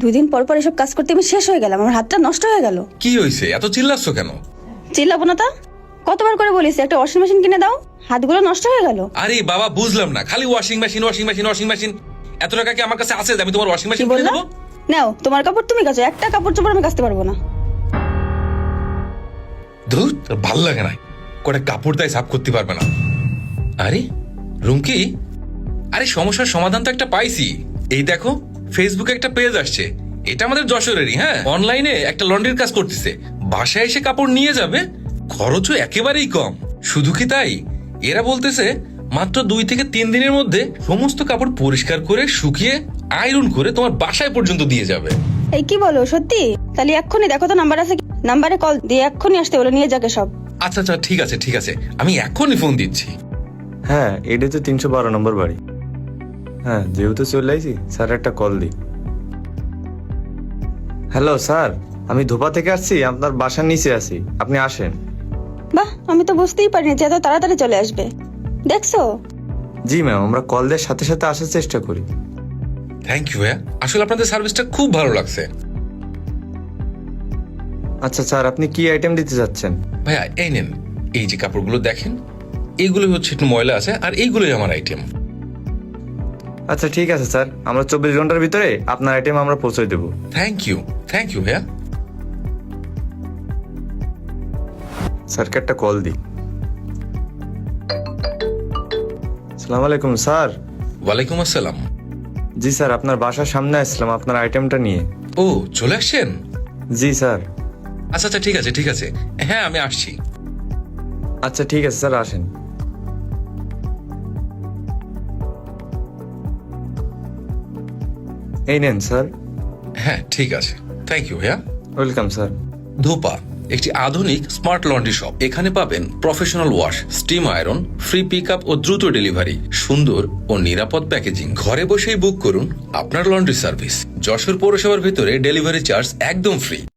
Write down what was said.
2 দিন পর পর এসব কাজ করতে আমি শেষ হয়ে গেলাম, আমার হাতটা নষ্ট হয়ে গেল। কি হয়েছে, এত চিল্লাচ্ছ কেন? চিল্লাবো না তা? কতবার করে বলিস একটা ওয়াশিং মেশিন কিনে দাও, হাতগুলো নষ্ট হয়ে গেল। আরে বাবা, বুঝলাম না, খালি washing machine washing machine washing machine. এত টাকা কি আমার কাছে আছে যে আমি তোমার ওয়াশিং কি মেশিন কিনে বললা? দেবো? নাও তোমার কাপড় তুমি কাচো, একটা কাপড় চোপড় আমি কাচতে পারবো না। ধুর, তোর ভাল লাগে না, কটা কাপড় তাই সাফ করতে পারবে না। আরে রুমকি, আরে সমস্যার সমাধান তো একটা পাইছি। এই দেখো, ফেসবুকে একটা পেজ আসছে, এটা আমাদের যশোরেরই। হ্যাঁ, অনলাইনে একটা লন্ড্রির কাজ করতেছে, বাসায় এসে কাপড় নিয়ে যাবে, খরচও একেবারেই কম। শুধু কি তাই, এরা বলতেছে মাত্র 2 থেকে 3 দিনের মধ্যে সমস্ত কাপড় পরিষ্কার করে শুকিয়ে আয়রন করে তোমার বাসায় পর্যন্ত দিয়ে যাবে। এই কি বলো, সত্যি? তাহলে এক্ষুনি দেখো তো নাম্বার আছে, নাম্বারে কল দিয়ে এক্ষুনি আসতে বলো, নিয়ে যাকে সব। আচ্ছা আচ্ছা, ঠিক আছে ঠিক আছে, আমি এখনই ফোন দিচ্ছি। হ্যাঁ, এটা তো 312 নম্বর বাড়ি। হ্যাঁ, যেহেতু চলে আইছি, স্যার একটা কল দিই। হ্যালো স্যার, আমি ধোপা থেকে আসছি, আপনার বাসার নিচে আছি, আপনি আসেন। বাহ, আমি তো বুঝতেই পারিনি যে এত তাড়াতাড়ি চলে আসবে। দেখছো? জি ম্যাম, আমরা কল দেওয়ার সাথে সাথে আসার চেষ্টা করি। থ্যাংক ইউ ভাইয়া, আসলে আপনাদের সার্ভিসটা খুব ভালো লাগছে। আচ্ছা স্যার, আপনি কি আইটেম দিতে যাচ্ছেন? ভাইয়া এই নেন, এই যে কাপড়গুলো দেখেন, এইগুলো হচ্ছে একটু ময়লা আছে, আর এইগুলোই আমার আইটেম। আচ্ছা ঠিক আছে স্যার, আমরা 24 ঘন্টার ভিতরে আপনার আইটেম আমরা পৌঁছে দেবো। থ্যাংক ইউ ভাইয়া। স্যারকে একটা কল দিই। আসসালামু আলাইকুম স্যার। ওয়ালাইকুম আসসালাম। জি স্যার, আপনার বাসার সামনে আসলাম আপনার আইটেমটা নিয়ে। ও, চলে আসছেন? জি স্যার। আচ্ছা আচ্ছা, ঠিক আছে ঠিক আছে, হ্যাঁ আমি আসছি। আচ্ছা ঠিক আছে স্যার, আসেন। এই নেন স্যার। হ্যাঁ ঠিক আছে, থ্যাংক ইউ ভাইয়া। Welcome sir. ধোপা একটি আধুনিক স্মার্ট লন্ড্রি শপ। এখানে পাবেন professional wash, steam iron, free pick up ও দ্রুত ডেলিভারি, সুন্দর ও নিরাপদ প্যাকেজিং। ঘরে বসেই বুক করুন আপনার লন্ড্রি সার্ভিস। যশোর পৌরসভার ভিতরে ডেলিভারি চার্জ একদম ফ্রি।